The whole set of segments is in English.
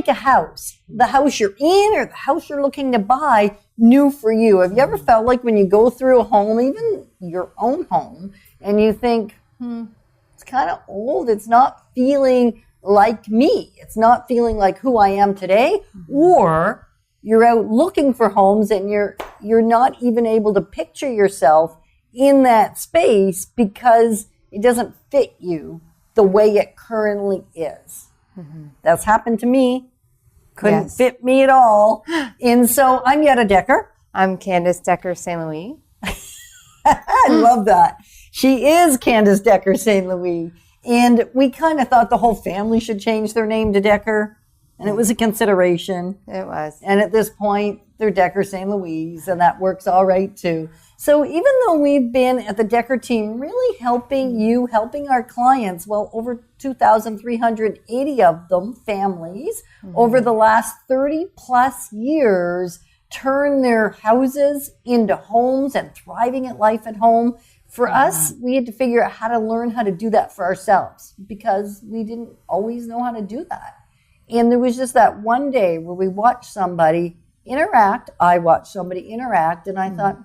make a house, the house you're in or the house you're looking to buy, new for you? Have you ever felt like when you go through a home, even your own home, and you think, it's kind of old, it's not feeling like me, it's not feeling like who I am today, or you're out looking for homes and you're not even able to picture yourself in that space because it doesn't fit you the way it currently is. That's happened to me. Couldn't fit me at all. And so I'm Yetta Dekker. I'm Candace Dekker St. Louis. I love that. She is Candace Dekker St. Louis. And we kind of thought the whole family should change their name to Dekker. And it was a consideration. It was. And at this point, they're Dekker St. Louis, and that works all right too. So even though we've been at the DekkerTeam really helping you, helping our clients, well, over 2,380 of them, families, over the last 30 plus years, turn their houses into homes and thriving at life at home. For us, we had to figure out how to learn how to do that for ourselves because we didn't always know how to do that. And there was just that one day where we watched somebody interact. I watched somebody interact, and I thought,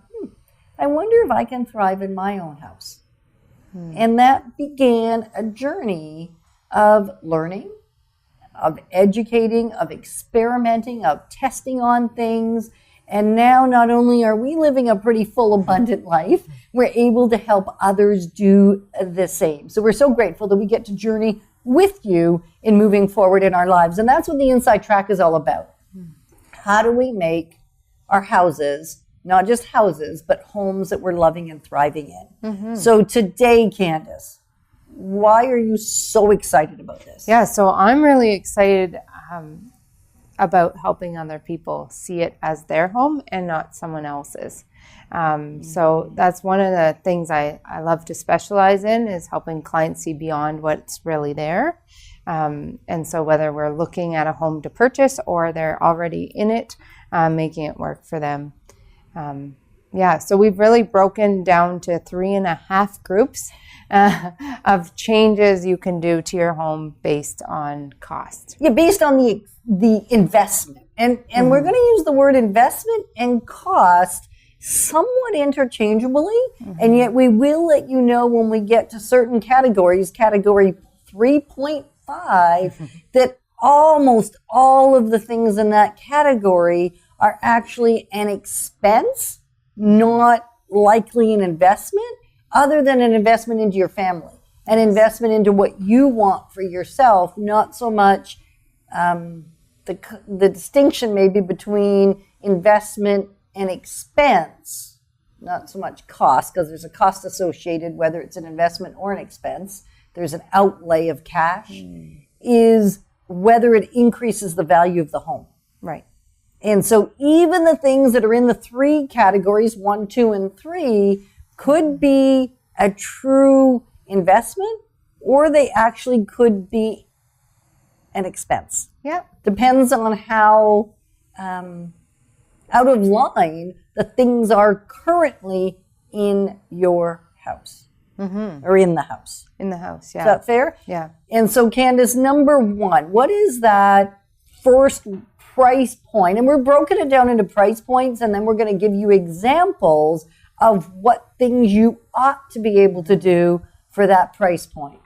I wonder if I can thrive in my own house. And that began a journey of learning, of educating, of experimenting, of testing on things. And now not only are we living a pretty full, abundant life, we're able to help others do the same. So we're so grateful that we get to journey with you in moving forward in our lives. And that's what the Inside Track is all about. How do we make our houses, not just houses, but homes that we're loving and thriving in? So today, Candace, why are you so excited about this? Yeah, so I'm really excited about helping other people see it as their home and not someone else's. So that's one of the things I love to specialize in, is helping clients see beyond what's really there. And so whether we're looking at a home to purchase or they're already in it, making it work for them. So we've really broken down to 3.5 groups of changes you can do to your home based on cost. Yeah, based on the investment. And we're going to use the word investment and cost somewhat interchangeably, and yet we will let you know when we get to certain categories, category 3.5, that almost all of the things in that category are actually an expense, not likely an investment, other than an investment into your family, an investment into what you want for yourself, not so much the distinction maybe between investment and expense, not so much cost, because there's a cost associated whether it's an investment or an expense. There's an outlay of cash, is whether it increases the value of the home. Right. And so even the things that are in the 3 categories, 1, 2, and 3, could be a true investment, or they actually could be an expense. Yeah. Depends on how out of line the things are currently in your house, or in the house. In the house, yeah. Is that fair? Yeah. And so, Candace, number 1, what is that first price point? And we're broken it down into price points, and then we're going to give you examples of what things you ought to be able to do for that price point.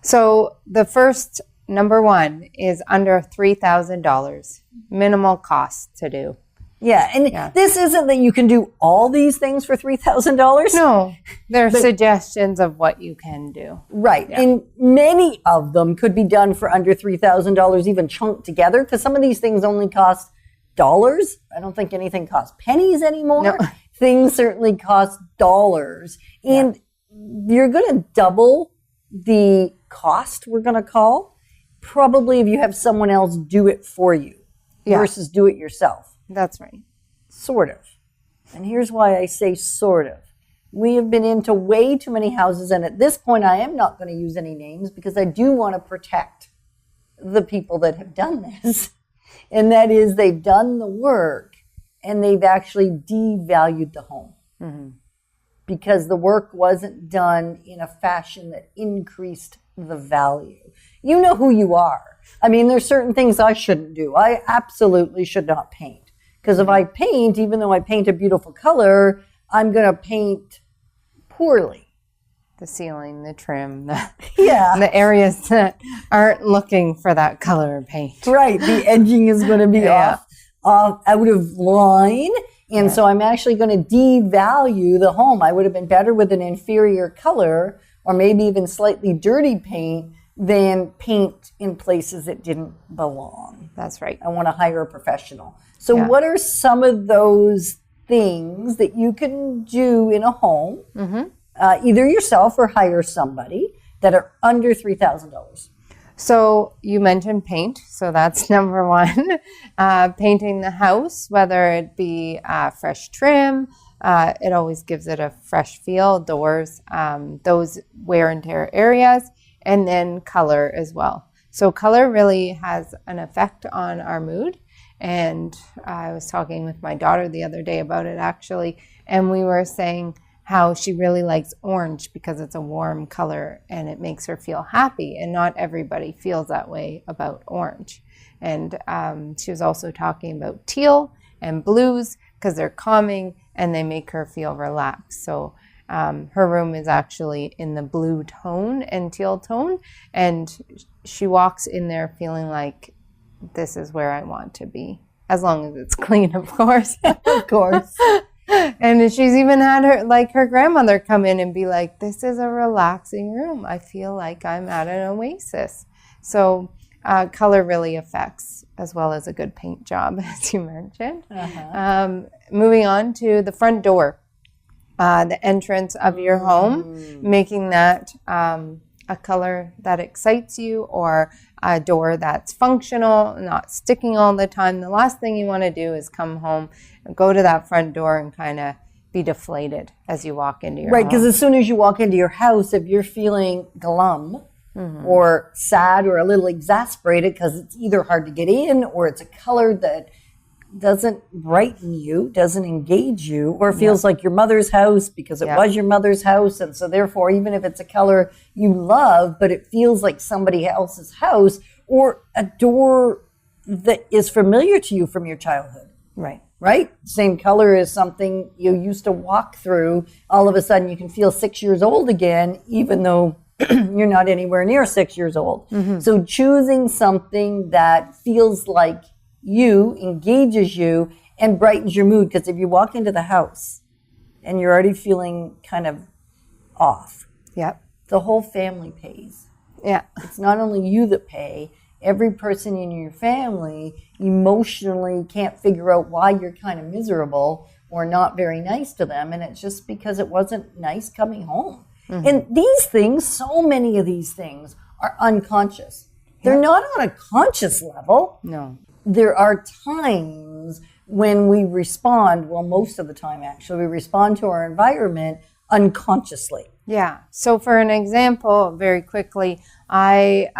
So the first, number 1, is under $3,000, minimal cost to do. Yeah, and this isn't that you can do all these things for $3,000. No, they're suggestions of what you can do. Right, and many of them could be done for under $3,000, even chunked together, because some of these things only cost dollars. I don't think anything costs pennies anymore. No. Things certainly cost dollars. And you're going to double the cost, we're going to call, probably if you have someone else do it for you versus do it yourself. That's right. Sort of. And here's why I say sort of. We have been into way too many houses, and at this point I am not going to use any names because I do want to protect the people that have done this. And that is, they've done the work and they've actually devalued the home. Because the work wasn't done in a fashion that increased the value. You know who you are. I mean, there's certain things I shouldn't do. I absolutely should not paint. Because if I paint, even though I paint a beautiful color, I'm going to paint poorly. The ceiling, the trim, Yeah. the areas that aren't looking for that color of paint. Right. The edging is going to be off, out of line. And so I'm actually going to devalue the home. I would have been better with an inferior color or maybe even slightly dirty paint than paint in places that didn't belong. That's right. I want to hire a professional. So what are some of those things that you can do in a home, either yourself or hire somebody, that are under $3,000? So you mentioned paint, so that's number one. Painting the house, whether it be fresh trim, it always gives it a fresh feel, doors, those wear and tear areas, and then color as well. So color really has an effect on our mood. And I was talking with my daughter the other day about it actually, and we were saying how she really likes orange because it's a warm color and it makes her feel happy, and not everybody feels that way about orange. And she was also talking about teal and blues because they're calming and they make her feel relaxed. So her room is actually in the blue tone and teal tone, and she walks in there feeling like, this is where I want to be, as long as it's clean, of course. Of course. And she's even had her grandmother come in and be like, this is a relaxing room. I feel like I'm at an oasis. So color really affects, as well as a good paint job, as you mentioned. Moving on to the front door, the entrance of your home, making that a color that excites you, or a door that's functional, not sticking all the time. The last thing you want to do is come home and go to that front door and kind of be deflated as you walk into your home. Right, because as soon as you walk into your house, if you're feeling glum or sad or a little exasperated because it's either hard to get in or it's a color that doesn't brighten you, doesn't engage you, or feels like your mother's house because it was your mother's house. And so therefore, even if it's a color you love, but it feels like somebody else's house, or a door that is familiar to you from your childhood. Right? Same color as something you used to walk through. All of a sudden you can feel 6 years old again, even though you're not anywhere near 6 years old. So choosing something that feels like you, engages you, and brightens your mood. Because if you walk into the house and you're already feeling kind of off, the whole family pays. It's not only you that pay. Every person in your family emotionally can't figure out why you're kind of miserable or not very nice to them. And it's just because it wasn't nice coming home. And these things, so many of these things, are unconscious. They're not on a conscious level. No. There are times when we respond, well, most of the time actually, we respond to our environment unconsciously. Yeah. So for an example, very quickly, I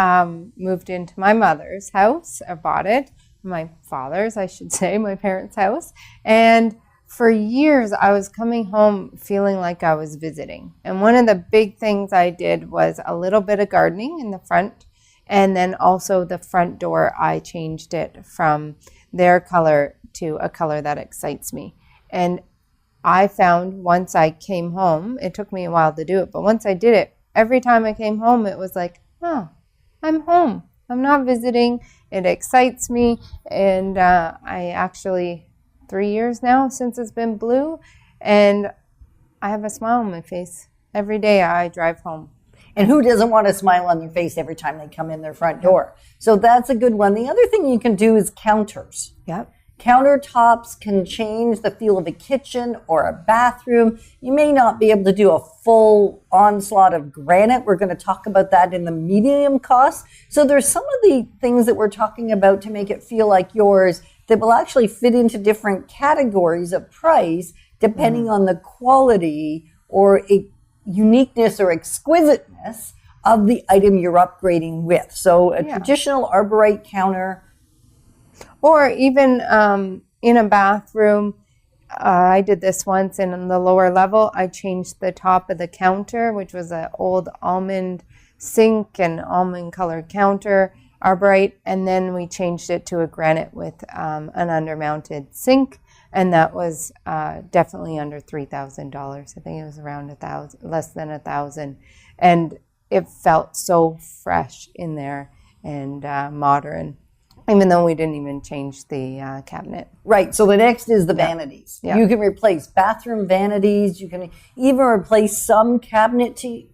moved into my mother's house. I bought it. My father's, I should say, my parents' house. And for years, I was coming home feeling like I was visiting. And one of the big things I did was a little bit of gardening in the front. And then also the front door, I changed it from their color to a color that excites me. And I found once I came home, it took me a while to do it, but once I did it, every time I came home, it was like, oh, I'm home. I'm not visiting. It excites me. And I actually, 3 years now since it's been blue, and I have a smile on my face every day I drive home. And who doesn't want a smile on their face every time they come in their front door? So that's a good one. The other thing you can do is counters. Countertops can change the feel of a kitchen or a bathroom. You may not be able to do a full onslaught of granite. We're going to talk about that in the medium cost. So there's some of the things that we're talking about to make it feel like yours that will actually fit into different categories of price depending on the quality or a uniqueness or exquisiteness of the item you're upgrading with. So a traditional arborite counter. Or even in a bathroom, I did this once in the lower level. I changed the top of the counter, which was an old almond sink and almond colored counter, arborite, and then we changed it to a granite with an undermounted sink, and that was definitely under $3,000. I think it was around less than $1,000, and it felt so fresh in there and modern, even though we didn't even change the cabinet. Right. So the next is the vanities. Yeah. You can replace bathroom vanities. You can even replace some cabinetry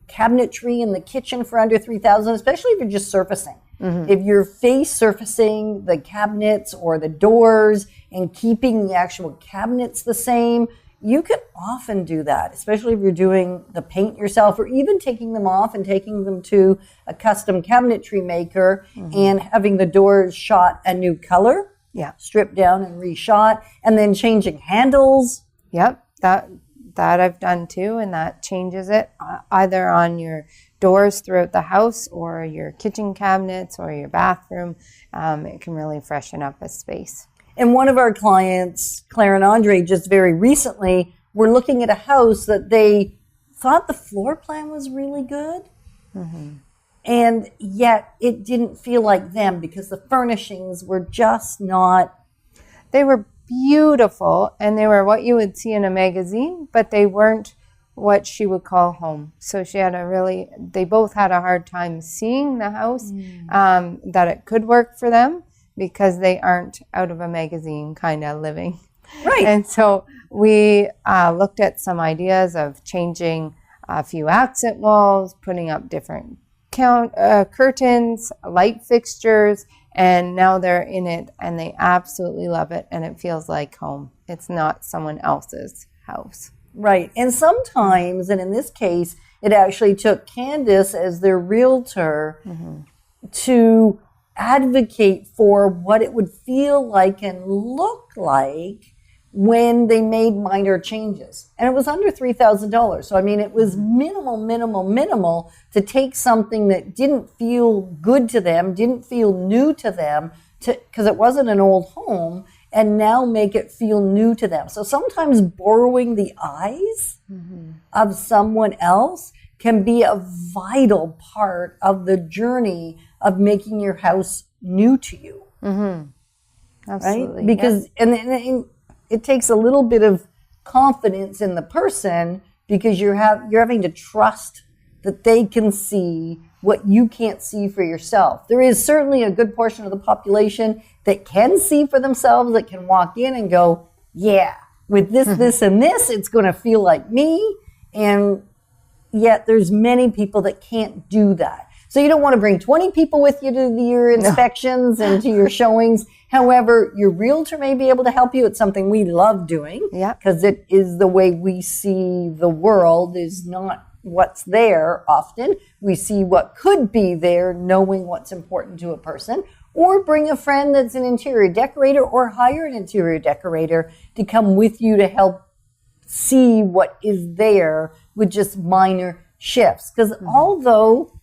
in the kitchen for under $3,000, especially if you're just surfacing. If you're face surfacing the cabinets or the doors and keeping the actual cabinets the same, you can often do that, especially if you're doing the paint yourself, or even taking them off and taking them to a custom cabinetry maker and having the doors shot a new color, stripped down and reshot, and then changing handles. Yep, that I've done too, and that changes it either on your doors throughout the house or your kitchen cabinets or your bathroom. It can really freshen up a space. And one of our clients, Claire and Andre, just very recently, were looking at a house that they thought the floor plan was really good. And yet it didn't feel like them because the furnishings were just not. They were beautiful, and they were what you would see in a magazine, but they weren't what she would call home. So they both had a hard time seeing the house, that it could work for them, because they aren't out of a magazine kind of living. Right. And so we looked at some ideas of changing a few accent walls, putting up different curtains, light fixtures, and now they're in it and they absolutely love it, and it feels like home. It's not someone else's house. Right. And sometimes, and in this case, it actually took Candace as their realtor to advocate for what it would feel like and look like when they made minor changes. And it was under $3,000. So, I mean, it was minimal to take something that didn't feel good to them, didn't feel new to them, because it wasn't an old home, and now make it feel new to them. So sometimes borrowing the eyes of someone else can be a vital part of the journey of making your house new to you. Absolutely. Right? Because and it takes a little bit of confidence in the person, because you're having to trust that they can see what you can't see for yourself. There is certainly a good portion of the population that can see for themselves, that can walk in and go, yeah, with this, this, and this, it's going to feel like me. And yet there's many people that can't do that. So you don't want to bring 20 people with you to your inspections and to your showings. However, your realtor may be able to help you. It's something we love doing, because it is the way we see the world, is not what's there often. We see what could be there, knowing what's important to a person. Or bring a friend that's an interior decorator, or hire an interior decorator to come with you to help see what is there with just minor shifts. Because although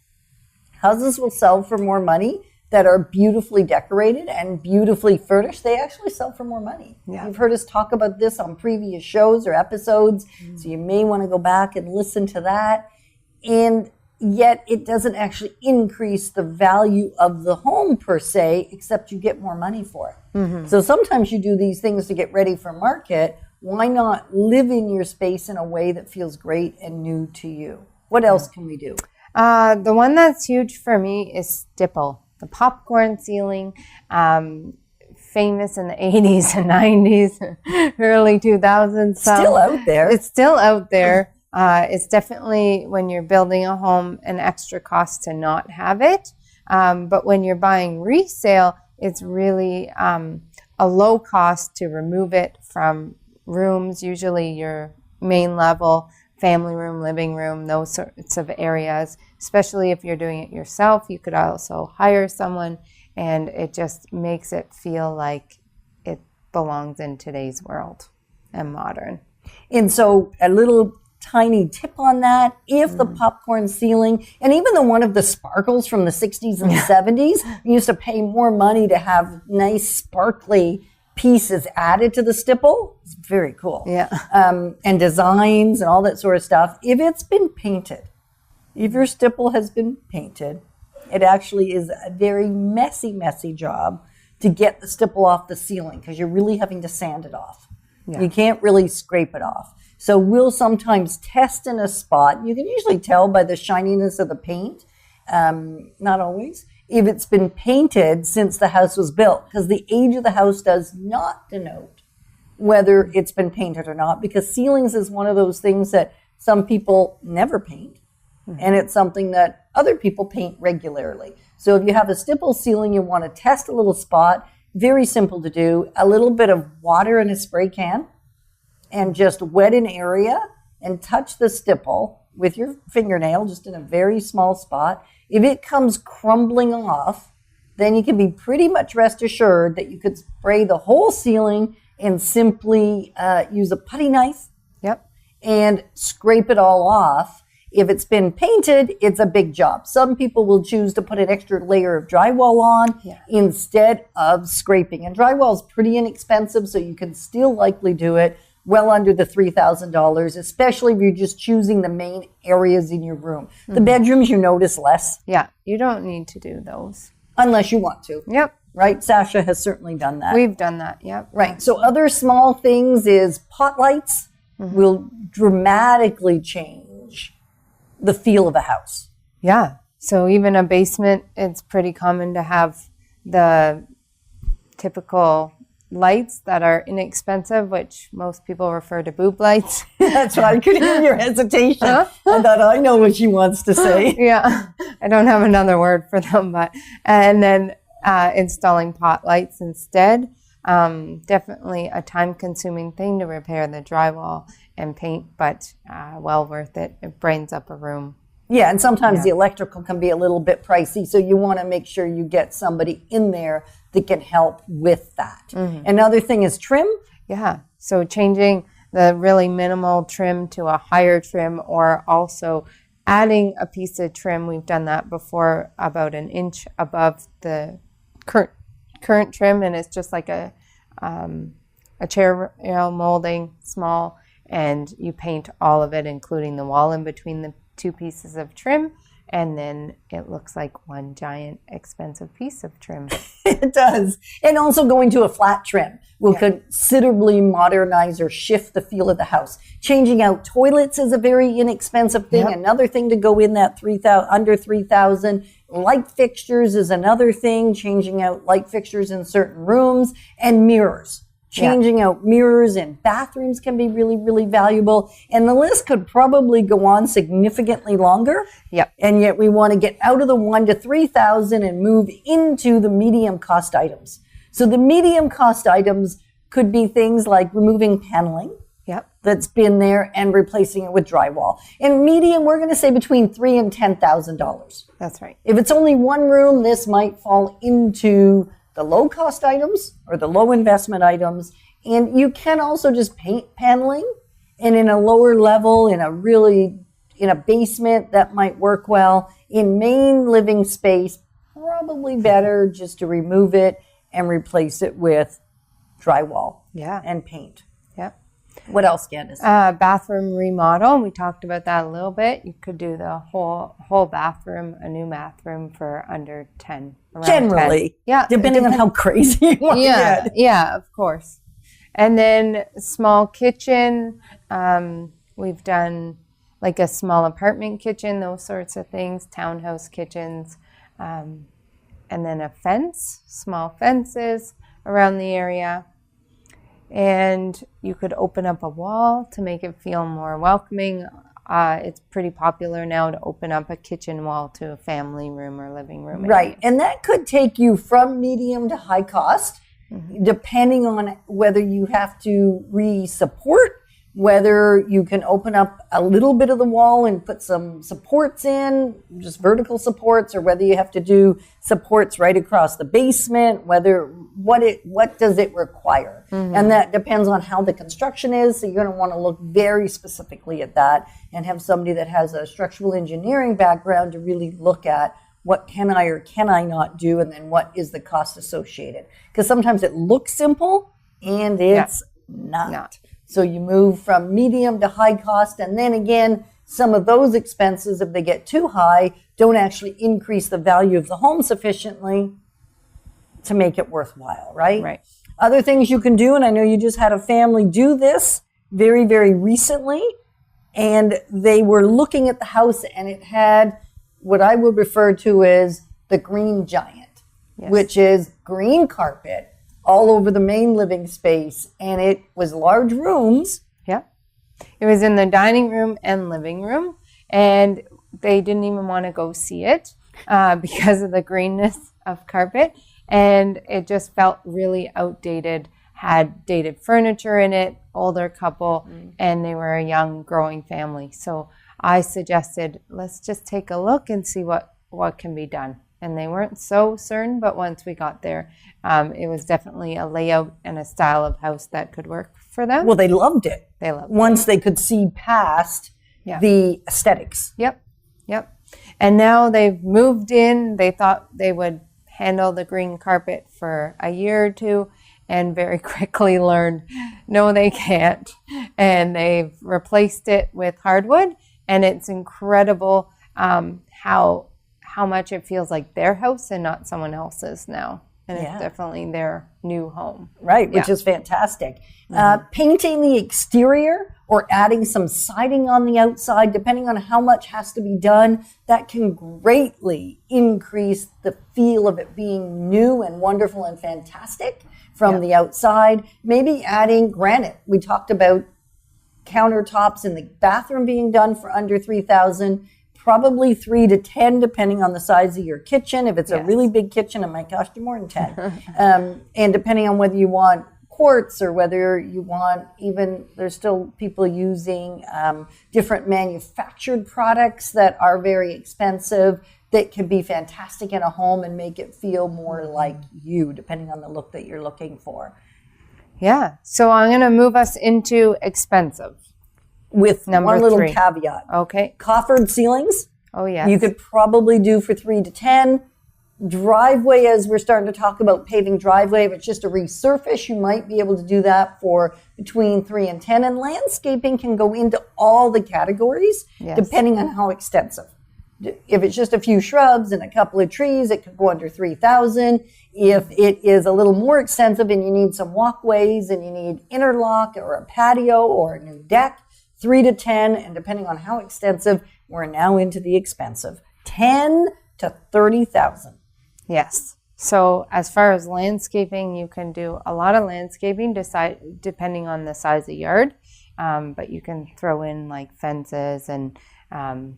houses will sell for more money that are beautifully decorated and beautifully furnished, they actually sell for more money. You've heard us talk about this on previous shows or episodes, so you may want to go back and listen to that. And yet it doesn't actually increase the value of the home per se, except you get more money for it. So sometimes you do these things to get ready for market. Why not live in your space in a way that feels great and new to you? What else can we do? The one that's huge for me is stipple, the popcorn ceiling, famous in the 80s and 90s, early 2000s. Still out there. It's still out there. It's definitely, when you're building a home, an extra cost to not have it. But when you're buying resale, it's really a low cost to remove it from rooms, usually your main level, family room, living room, those sorts of areas. Especially if you're doing it yourself, you could also hire someone, and it just makes it feel like it belongs in today's world and modern. And so a little tiny tip on that, if the popcorn ceiling, and even the one of the sparkles from the 60s and 70s, you used to pay more money to have nice sparkly pieces added to the stipple. It's very cool. And designs and all that sort of stuff. If it's been painted, if your stipple has been painted, It actually is a very messy job to get the stipple off the ceiling because you're really having to sand it off. Yeah. You can't really scrape it off. So we'll sometimes test in a spot. You can usually tell by the shininess of the paint, not always, if it's been painted since the house was built, because the age of the house does not denote whether it's been painted or not, because ceilings is one of those things that some people never paint, and it's something that other people paint regularly. So if you have a stipple ceiling, you want to test a little spot, very simple to do, a little bit of water in a spray can, and just wet an area and touch the stipple with your fingernail, just in a very small spot. If it comes crumbling off, then you can be pretty much rest assured that you could spray the whole ceiling and simply use a putty knife and scrape it all off. If it's been painted, it's a big job. Some people will choose to put an extra layer of drywall on instead of scraping. And drywall is pretty inexpensive, so you can still likely do it well under the $3,000, especially if you're just choosing the main areas in your room. The bedrooms, you notice less. Yeah, you don't need to do those. Unless you want to. Yep. Right? Sasha has certainly done that. We've done that, yep. Right. So other small things is pot lights will dramatically change the feel of a house. Yeah. So even a basement, it's pretty common to have the typical lights that are inexpensive, which most people refer to boob lights. That's why I could hear your hesitation. I thought, I know what she wants to say. Yeah. I don't have another word for them, and then installing pot lights instead. Definitely a time-consuming thing to repair the drywall and paint, but well worth it. It brightens up a room. Yeah, and sometimes the electrical can be a little bit pricey, so you want to make sure you get somebody in there that can help with that. Another thing is trim. Yeah, so changing the really minimal trim to a higher trim, or also adding a piece of trim. We've done that before, about an inch above the current trim, and it's just like a chair molding, small, and you paint all of it, including the wall in between the two pieces of trim, and then it looks like one giant expensive piece of trim. It does. And also going to a flat trim will considerably modernize or shift the feel of the house. Changing out toilets is a very inexpensive thing. Another thing to go in that under $3,000. Light fixtures is another thing. Changing out light fixtures in certain rooms, and mirrors. Changing out mirrors in bathrooms can be really, really valuable. And the list could probably go on significantly longer. And yet we want to get out of the $1,000 to $3,000 and move into the medium cost items. So the medium cost items could be things like removing paneling that's been there and replacing it with drywall. And medium, we're going to say between $3,000 and $10,000. That's right. If it's only one room, this might fall into the low cost items or the low investment items. And you can also just paint paneling, and in a lower level, in a basement, that might work well. In main living space, probably better just to remove it and replace it with drywall and paint. What else, Candace? Bathroom remodel. We talked about that a little bit. You could do the whole bathroom, a new bathroom, for under 10. Generally. 10. Depending on how crazy you want to get. Yeah, of course. And then small kitchen. We've done like a small apartment kitchen, those sorts of things, townhouse kitchens. And then a fence, small fences around the area. And you could open up a wall to make it feel more welcoming. It's pretty popular now to open up a kitchen wall to a family room or living room area. Right, and that could take you from medium to high cost, depending on whether you have to re-support, whether you can open up a little bit of the wall and put some supports in, just vertical supports, or whether you have to do supports right across the basement, what does it require? And that depends on how the construction is, so you're going to want to look very specifically at that and have somebody that has a structural engineering background to really look at what can I or can I not do, and then what is the cost associated. Because sometimes it looks simple and it's not. So you move from medium to high cost, and then again, some of those expenses, if they get too high, don't actually increase the value of the home sufficiently to make it worthwhile, right? Right. Other things you can do, and I know you just had a family do this very, very recently, and they were looking at the house and it had what I would refer to as the green giant, which is green carpet all over the main living space, and it was large rooms. Yeah. It was in the dining room and living room, and they didn't even want to go see it because of the greenness of carpet. And it just felt really outdated, had dated furniture in it, older couple, and they were a young growing family. So I suggested, let's just take a look and see what can be done. And they weren't so certain, but once we got there, it was definitely a layout and a style of house that could work for them. Well, they loved it. They loved it. Once they could see past the aesthetics. Yep. And now they've moved in. They thought they would handle the green carpet for a year or two, and very quickly learned, no, they can't. And they've replaced it with hardwood, and it's incredible how much it feels like their house and not someone else's now. And it's definitely their new home. Right, which is fantastic. Painting the exterior or adding some siding on the outside, depending on how much has to be done, that can greatly increase the feel of it being new and wonderful and fantastic from the outside. Maybe adding granite. We talked about countertops in the bathroom being done for under $3,000. Probably 3 to 10, depending on the size of your kitchen. If it's a really big kitchen, it might cost you more than 10. And depending on whether you want quartz or whether you want there's still people using different manufactured products that are very expensive that can be fantastic in a home and make it feel more like you, depending on the look that you're looking for. Yeah. So I'm going to move us into expensive. With Number one little 3. caveat. Okay. Coffered ceilings. Oh, yes. You could probably do for 3 to 10. Driveway, as we're starting to talk about paving driveway, if it's just a resurface, you might be able to do that for between 3 and 10. And landscaping can go into all the categories, depending on how extensive. If it's just a few shrubs and a couple of trees, it could go under 3,000. If it is a little more extensive and you need some walkways and you need interlock or a patio or a new deck, 3 to 10, and depending on how extensive, we're now into the expensive, 10 to 30,000. Yes. So as far as landscaping, you can do a lot of landscaping depending on the size of the yard, but you can throw in like fences and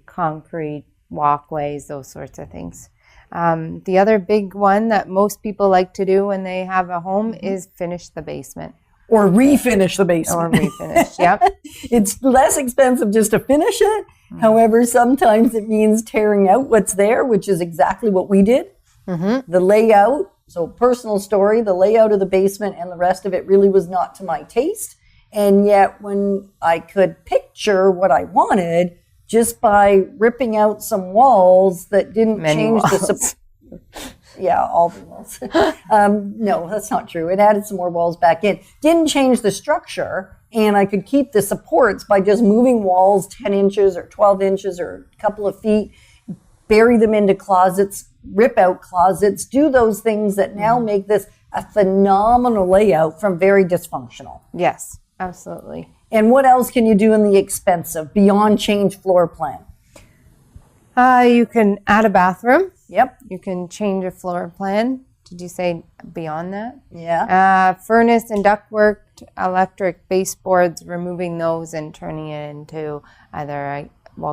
concrete walkways, those sorts of things. The other big one that most people like to do when they have a home is finish the basement. Or refinish the basement. Or refinish, yep. It's less expensive just to finish it. However, sometimes it means tearing out what's there, which is exactly what we did. The layout, so personal story, the layout of the basement and the rest of it really was not to my taste. And yet when I could picture what I wanted just by ripping out some walls that didn't change the support. Yeah, all the walls. No, that's not true. It added some more walls back in. Didn't change the structure, and I could keep the supports by just moving walls 10 inches or 12 inches or a couple of feet, bury them into closets, rip out closets, do those things that now make this a phenomenal layout from very dysfunctional. Yes, absolutely. And what else can you do in the expensive beyond change floor plan? You can add a bathroom. Yep. You can change a floor plan. Did you say beyond that? Yeah. Furnace and ductwork, electric baseboards, removing those and turning it into either,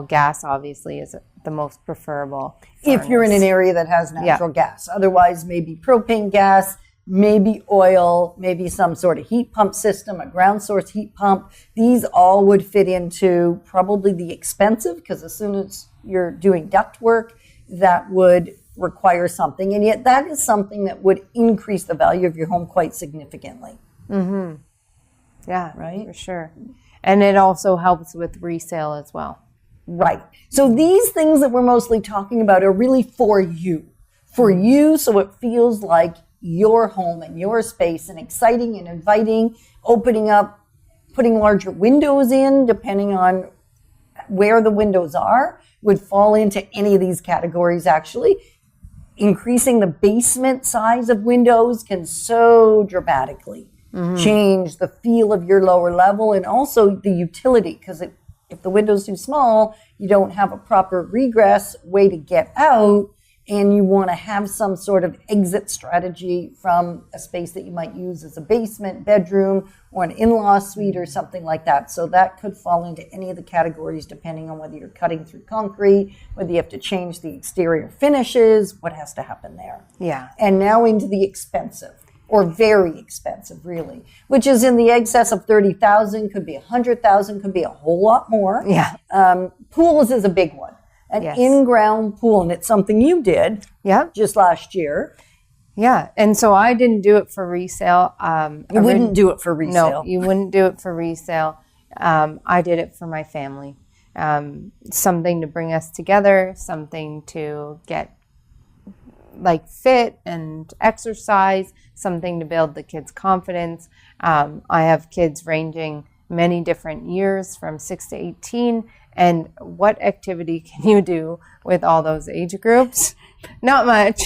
gas obviously is the most preferable. If you're in an area that has natural gas. Otherwise, maybe propane gas, maybe oil, maybe some sort of heat pump system, a ground source heat pump. These all would fit into probably the expensive, because as soon as you're doing duct work, that would require something. And yet that is something that would increase the value of your home quite significantly. Mm-hmm. Yeah, right? For sure. And it also helps with resale as well. Right. So these things that we're mostly talking about are really for you. For you, so it feels like your home and your space and exciting and inviting, opening up putting larger windows in, depending on where the windows are, would fall into any of these categories actually. Increasing the basement size of windows can so dramatically change the feel of your lower level, and also the utility, because if the window's too small, you don't have a proper regress way to get out, and you want to have some sort of exit strategy from a space that you might use as a basement, bedroom, or an in-law suite or something like that. So that could fall into any of the categories depending on whether you're cutting through concrete, whether you have to change the exterior finishes, what has to happen there. Yeah. And now into the expensive, or very expensive really, which is in the excess of $30,000, could be $100,000, could be a whole lot more. Yeah. Pools is a big one. An in-ground pool, and it's something you did just last year. Yeah, and so I didn't do it for resale. You wouldn't do it for resale. No, you wouldn't do it for resale. I did it for my family. Something to bring us together, something to get like fit and exercise, something to build the kids' confidence. I have kids ranging many different years from 6 to 18. And what activity can you do with all those age groups? Not much.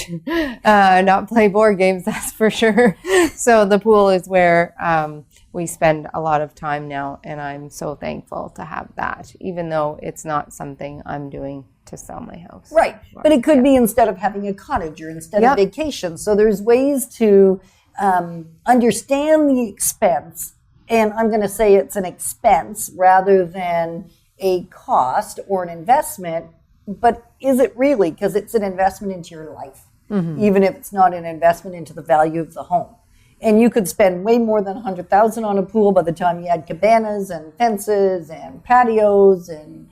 Not play board games, that's for sure. So the pool is where we spend a lot of time now, and I'm so thankful to have that, even though it's not something I'm doing to sell my house. Right, but it could be instead of having a cottage or instead of vacation. So there's ways to understand the expense, and I'm going to say it's an expense rather than a cost or an investment, but is it really? Because it's an investment into your life, even if it's not an investment into the value of the home. And you could spend way more than $100,000 on a pool by the time you add cabanas and fences and patios and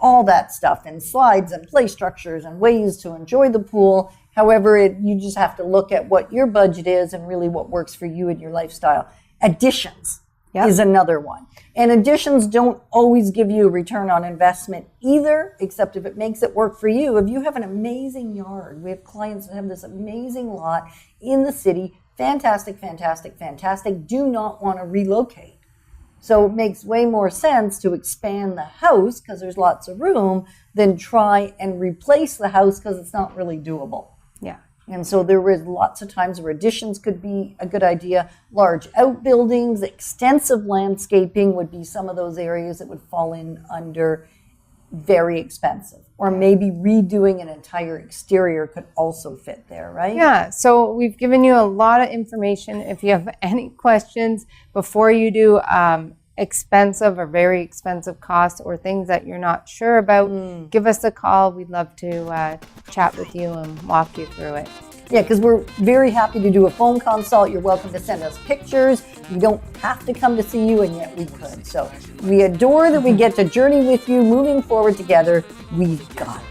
all that stuff, and slides and play structures and ways to enjoy the pool. However, you just have to look at what your budget is and really what works for you and your lifestyle. Additions is another one. And additions don't always give you a return on investment either, except if it makes it work for you. If you have an amazing yard, we have clients that have this amazing lot in the city, fantastic, fantastic, fantastic, do not want to relocate. So it makes way more sense to expand the house because there's lots of room than try and replace the house because it's not really doable. Yeah. And so there is lots of times where additions could be a good idea. Large outbuildings, extensive landscaping would be some of those areas that would fall in under very expensive. Or maybe redoing an entire exterior could also fit there, right? Yeah, so we've given you a lot of information. If you have any questions before you do expensive or very expensive costs or things that you're not sure about, give us a call. We'd love to chat with you and walk you through it. Yeah, because we're very happy to do a phone consult. You're welcome to send us pictures. We don't have to come to see you, and yet we could. So we adore that we get to journey with you, moving forward together. We've got it.